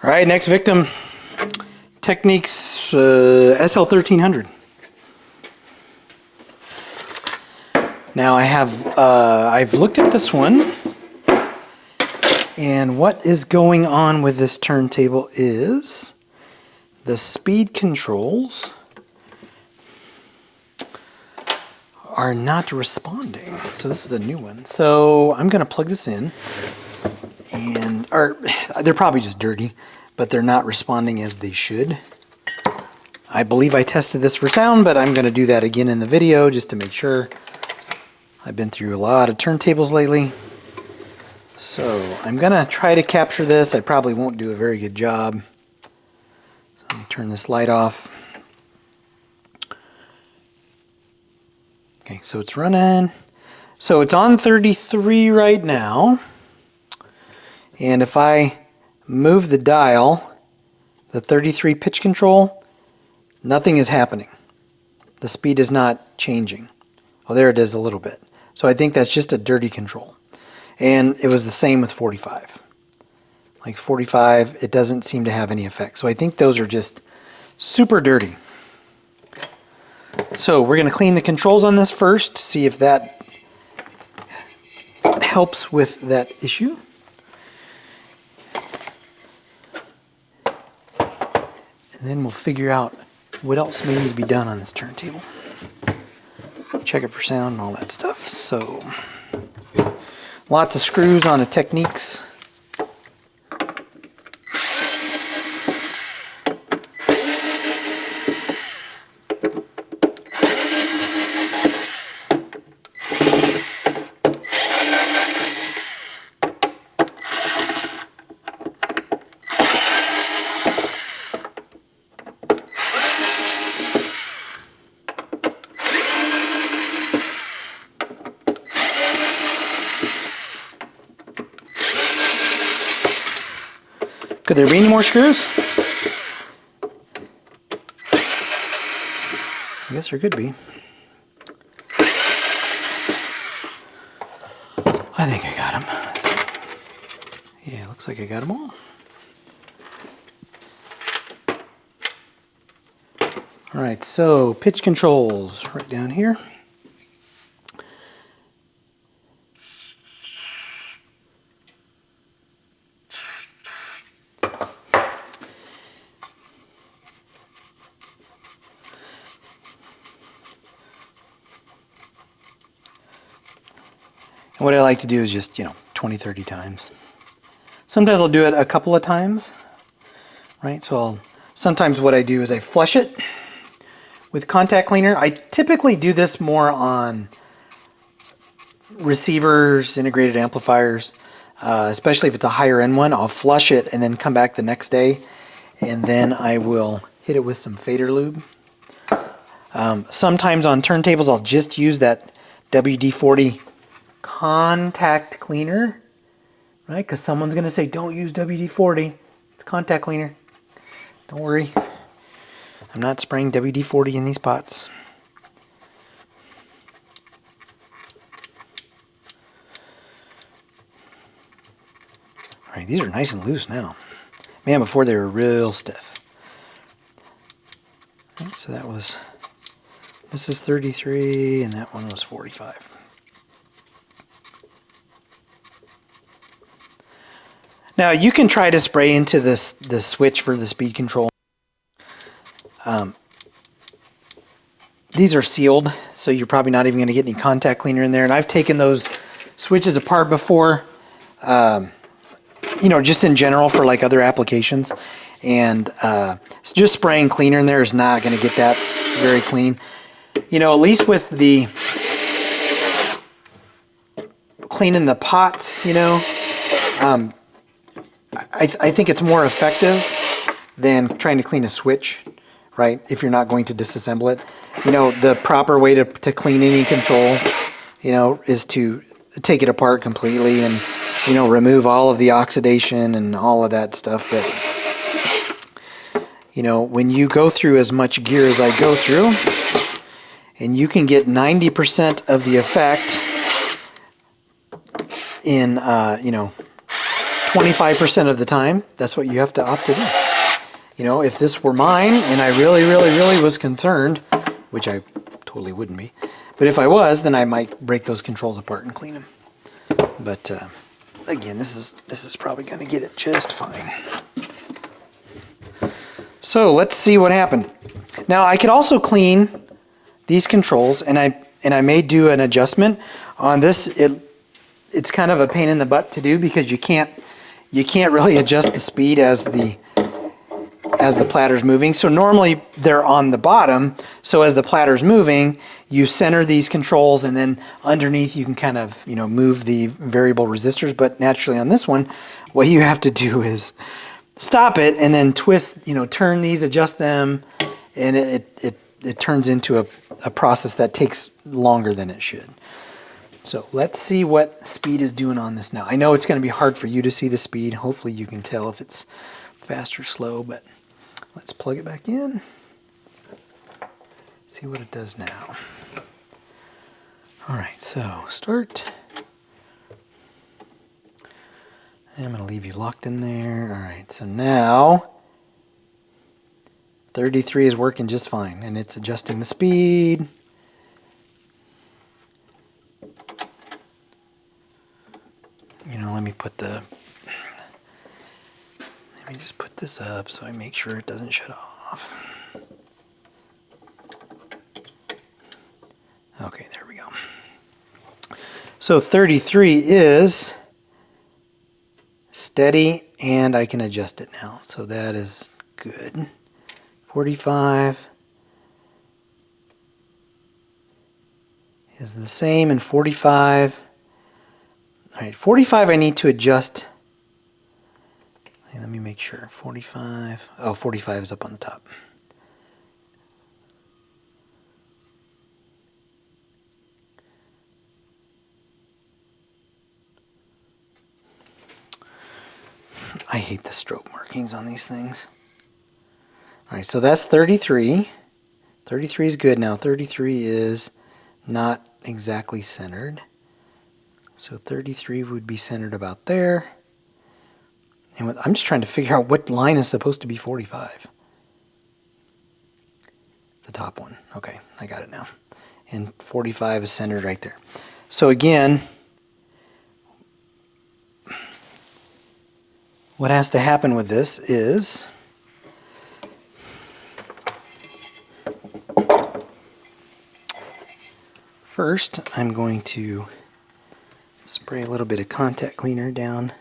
All right, next victim, Technics SL 1300. Now I've looked at this one, and what is going on with this turntable is the speed controls are not responding. So this is a new one. So I'm going to plug this in, and they're probably just dirty, but they're not responding as they should. I believe I tested this for sound, but I'm going to do that again in the video just to make sure. I've been through a lot of turntables lately. So I'm going to try to capture this. I probably won't do a very good job. So let me turn this light off. Okay, so it's running. So it's on 33 right now. And if I move the dial, the 33 pitch control, nothing is happening. The speed is not changing. Oh, there it is a little bit. So I think that's just a dirty control. And it was the same with 45. Like 45, it doesn't seem to have any effect. So I think those are just super dirty. So we're going to clean the controls on this first, see if that helps with that issue. And then we'll figure out what else may need to be done on this turntable. Check it for sound and all that stuff. So, lots of screws on a Technics. Could there be any more screws? I guess there could be. I think I got them. Yeah, looks like I got them all. All right, so pitch controls right down here. And what I like to do is just, 20, 30 times. Sometimes I'll do it a couple of times, right? So sometimes what I do is I flush it with contact cleaner. I typically do this more on receivers, integrated amplifiers, especially if it's a higher end one. I'll flush it and then come back the next day, and then I will hit it with some fader lube. Sometimes on turntables I'll just use that WD-40 contact cleaner, right? Because someone's going to say, don't use WD-40. It's contact cleaner. Don't worry. I'm not spraying WD-40 in these pots. All right, these are nice and loose now. Man, before they were real stiff. Okay, so this is 33 and that one was 45. Now you can try to spray into the switch for the speed control. These are sealed, so you're probably not even going to get any contact cleaner in there. And I've taken those switches apart before, just in general for like other applications. And just spraying cleaner in there is not going to get that very clean. At least with the cleaning the pots, I think it's more effective than trying to clean a switch, right? If you're not going to disassemble it. The proper way to clean any control, is to take it apart completely and, remove all of the oxidation and all of that stuff. But, when you go through as much gear as I go through, and you can get 90% of the effect in, 25% of the time, that's what you have to opt to do. You know, if this were mine and I really, really, really was concerned, which I totally wouldn't be, but if I was, then I might break those controls apart and clean them. But again, this is probably going to get it just fine. So let's see what happened. Now I could also clean these controls, and I may do an adjustment on this. It's kind of a pain in the butt to do because you can't really adjust the speed as the platter's moving. So normally they're on the bottom, so as the platter's moving, you center these controls, and then underneath you can kind of, you know, move the variable resistors. But naturally on this one, what you have to do is stop it and then twist, you know, turn these, adjust them, and it turns into a process that takes longer than it should. So let's see what speed is doing on this now. I know it's going to be hard for you to see the speed. Hopefully you can tell if it's fast or slow, but let's plug it back in. See what it does now. All right, so start. I'm going to leave you locked in there. All right, so now 33 is working just fine, and it's adjusting the speed. You know, let me just put this up so I make sure it doesn't shut off. Okay, there we go. So 33 is steady, and I can adjust it now. So that is good. 45 is the same, and 45. All right, 45 I need to adjust. Let me make sure. 45. Oh, 45 is up on the top. I hate the stroke markings on these things. All right, so that's 33. 33 is good now. 33 is not exactly centered. So 33 would be centered about there. And I'm just trying to figure out what line is supposed to be 45. The top one. Okay, I got it now. And 45 is centered right there. So again, what has to happen with this is first I'm going to spray a little bit of contact cleaner down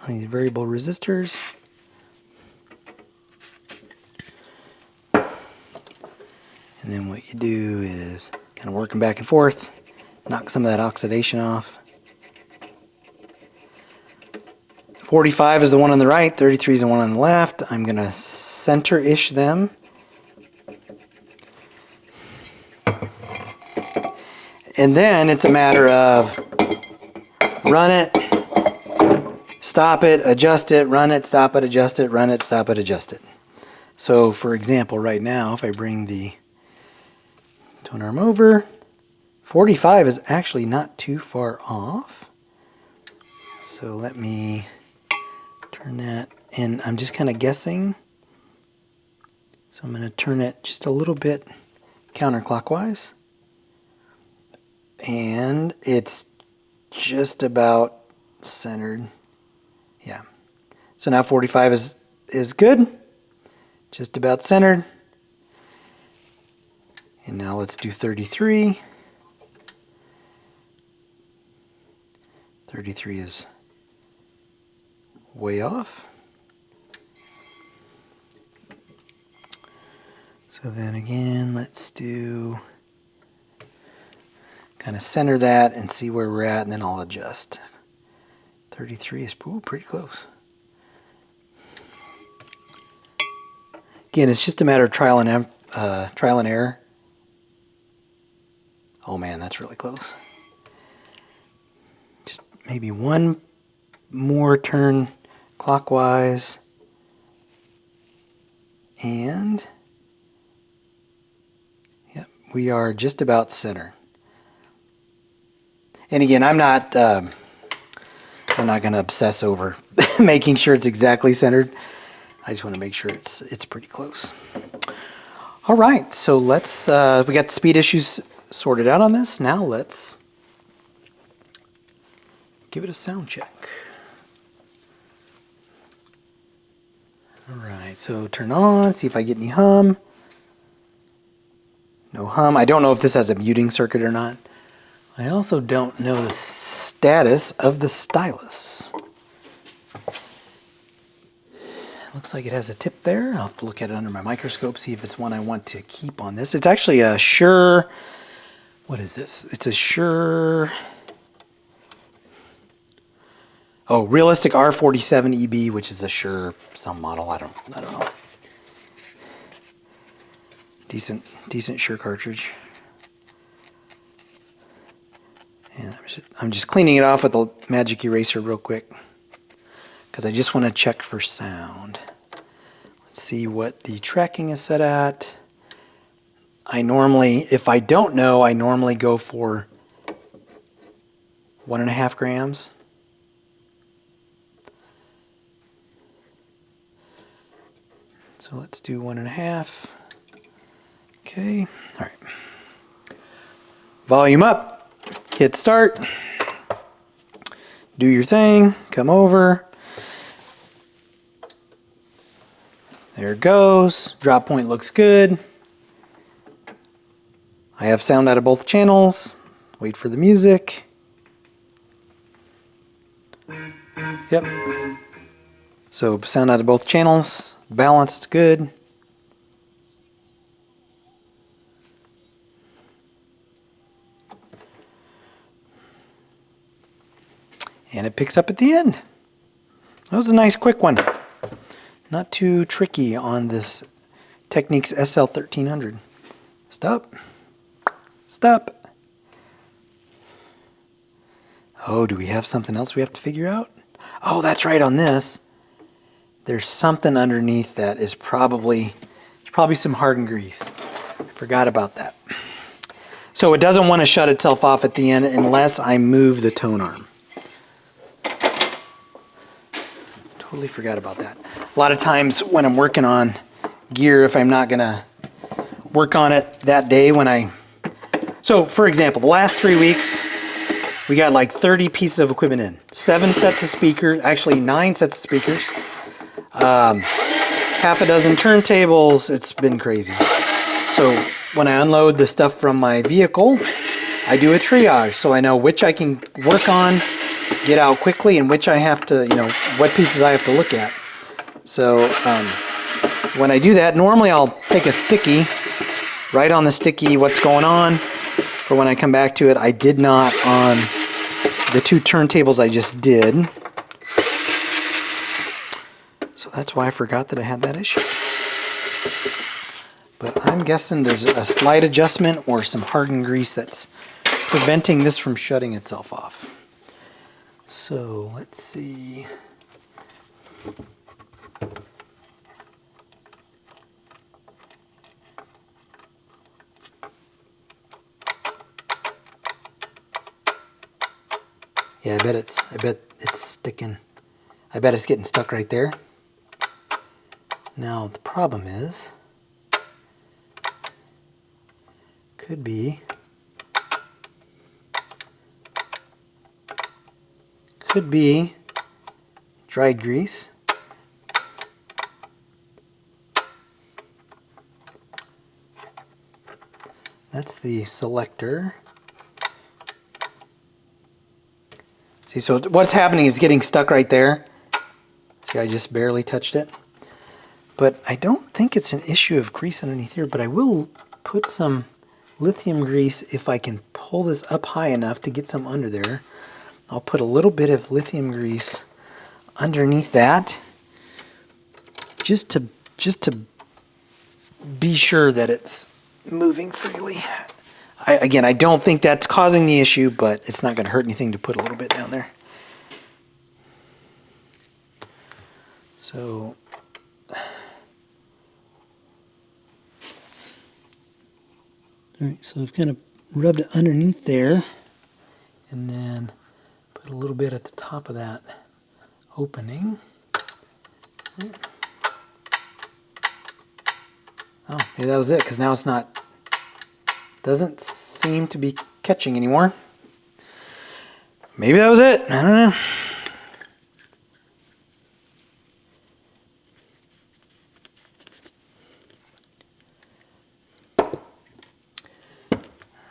on these variable resistors. And then what you do is kind of work them back and forth, knock some of that oxidation off. 45 is the one on the right, 33 is the one on the left. I'm going to center-ish them. And then it's a matter of run it, stop it, adjust it, run it, stop it, adjust it, run it, stop it, adjust it. So for example, right now, if I bring the tone arm over, 45 is actually not too far off. So let me turn that, and I'm just kind of guessing. So I'm going to turn it just a little bit counterclockwise. And it's just about centered. Yeah. So now 45 is good. Just about centered. And now let's do 33. 33 is way off. So then again, let's do kind of center that and see where we're at, and then I'll adjust. 33 is pretty close. Again, it's just a matter of trial and error. Oh man, that's really close. Just maybe one more turn clockwise, and yep, we are just about center. And again, I'm not I'm not going to obsess over making sure it's exactly centered. I just want to make sure it's pretty close. All right, so let's, we got the speed issues sorted out on this. Now let's give it a sound check. All right, so turn on, see if I get any hum. No hum. I don't know if this has a muting circuit or not. I also don't know the status of the stylus. Looks like it has a tip there. I'll have to look at it under my microscope, see if it's one I want to keep on this. It's actually a Shure, what is this? It's a Shure, oh, Realistic R47 EB, which is a Shure some model. I don't know. Decent Shure cartridge. And I'm just cleaning it off with the magic eraser real quick because I just want to check for sound. Let's see what the tracking is set at. I normally, if I don't know, I normally go for 1.5 grams. So let's do 1.5. Okay, all right. Volume up. Hit start, do your thing, come over, there it goes, drop point looks good. I have sound out of both channels, wait for the music. Yep, so sound out of both channels, balanced, good. And it picks up at the end. That was a nice quick one. Not too tricky on this Technics SL 1300. Stop. Stop. Oh, do we have something else we have to figure out? Oh, that's right, on this. There's something underneath that is probably some hardened grease. I forgot about that. So it doesn't want to shut itself off at the end unless I move the tone arm. Totally forgot about that. A lot of times when I'm working on gear, if I'm not gonna work on it that day so for example, the last 3 weeks, we got like 30 pieces of equipment in. 7 sets of speakers, actually 9 sets of speakers, half a dozen turntables. It's been crazy. So when I unload the stuff from my vehicle, I do a triage so I know which I can work on, get out quickly, and which I have to, what pieces I have to look at. So when I do that, normally I'll take a sticky, write on the sticky what's going on, for when I come back to it. I did not on the 2 turntables I just did. So that's why I forgot that I had that issue. But I'm guessing there's a slight adjustment or some hardened grease that's preventing this from shutting itself off. So let's see. Yeah, I bet it's sticking. I bet it's getting stuck right there. Now the problem is, could be dried grease. That's the selector. See, so what's happening is getting stuck right there. See, I just barely touched it. But I don't think it's an issue of grease underneath here, but I will put some lithium grease if I can pull this up high enough to get some under there. I'll put a little bit of lithium grease underneath that just to be sure that it's moving freely. Again, I don't think that's causing the issue, but it's not going to hurt anything to put a little bit down there. So all right, so I've kind of rubbed it underneath there, and then put a little bit at the top of that opening. Oh, maybe that was it, because now it's not, doesn't seem to be catching anymore. Maybe that was it. I don't know.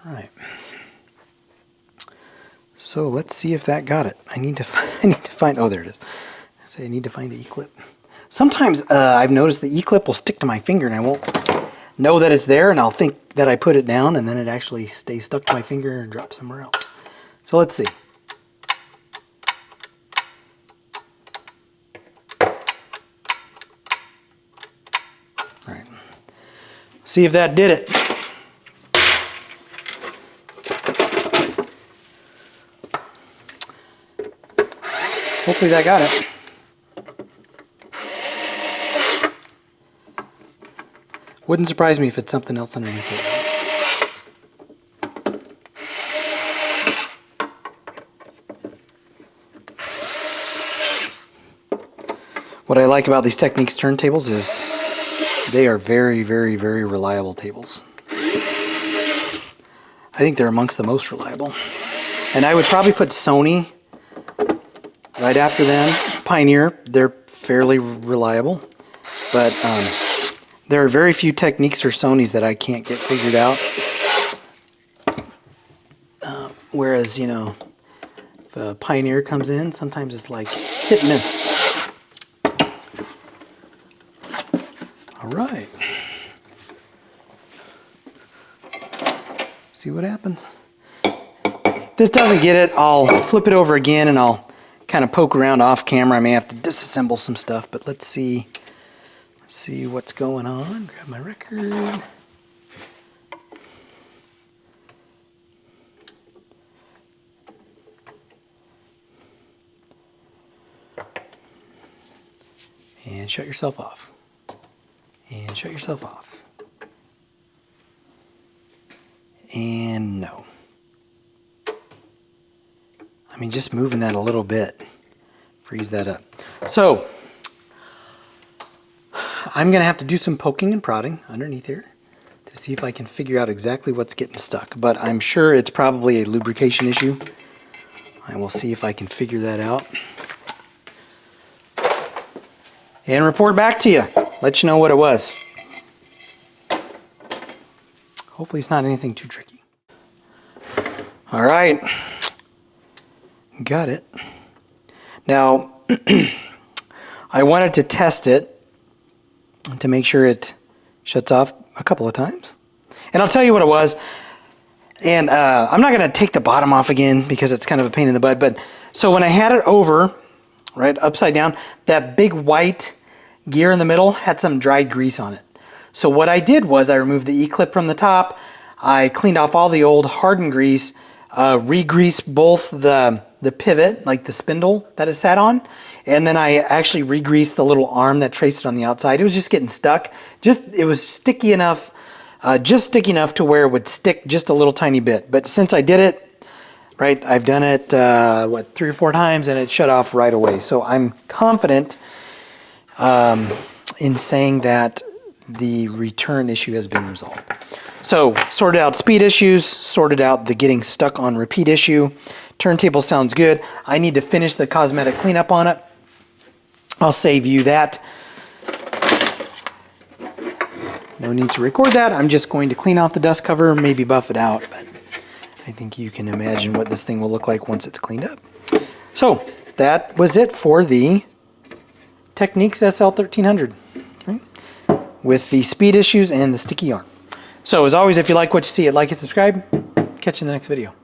All right. So let's see if that got it. I need to find. Oh, there it is. I need to find the E-clip. Sometimes I've noticed the E-clip will stick to my finger, and I won't know that it's there, and I'll think that I put it down, and then it actually stays stuck to my finger and drops somewhere else. So let's see. All right. See if that did it. Hopefully that got it. Wouldn't surprise me if it's something else underneath it. What I like about these Technics turntables is they are very, very, very reliable tables. I think they're amongst the most reliable. And I would probably put Sony right after them. Pioneer, they're fairly reliable. But there are very few Technics or Sonys that I can't get figured out. Whereas, you know, if a Pioneer comes in, sometimes it's like hit and miss. All right. See what happens. If this doesn't get it, I'll flip it over again and I'll kind of poke around off camera. I may have to disassemble some stuff, but let's see what's going on. Grab my record. And shut yourself off. And shut yourself off. And no. I mean, just moving that a little bit frees that up. So I'm going to have to do some poking and prodding underneath here to see if I can figure out exactly what's getting stuck. But I'm sure it's probably a lubrication issue. I will see if I can figure that out. And report back to you. Let you know what it was. Hopefully it's not anything too tricky. All right. Got it. Now, I wanted to test it to make sure it shuts off a couple of times. And I'll tell you what it was. And I'm not going to take the bottom off again because it's kind of a pain in the butt. But so when I had it over, right, upside down, that big white gear in the middle had some dried grease on it. So what I did was I removed the E-clip from the top. I cleaned off all the old hardened grease, re-greased both the pivot, like the spindle that it sat on, and then I actually re-greased the little arm that traced it on the outside. It was just getting stuck. It was sticky enough, just sticky enough to where it would stick just a little tiny bit. But since I did it, right, I've done it, 3 or 4 times, and it shut off right away. So I'm confident in saying that the return issue has been resolved. So sorted out speed issues, sorted out the getting stuck on repeat issue. Turntable sounds good. I need to finish the cosmetic cleanup on it. I'll save you that. No need to record that. I'm just going to clean off the dust cover, maybe buff it out, but I think you can imagine what this thing will look like once it's cleaned up. So that was it for the Technics SL 1300, right? With the speed issues and the sticky arm. So as always, if you like what you see, like and subscribe. Catch you in the next video.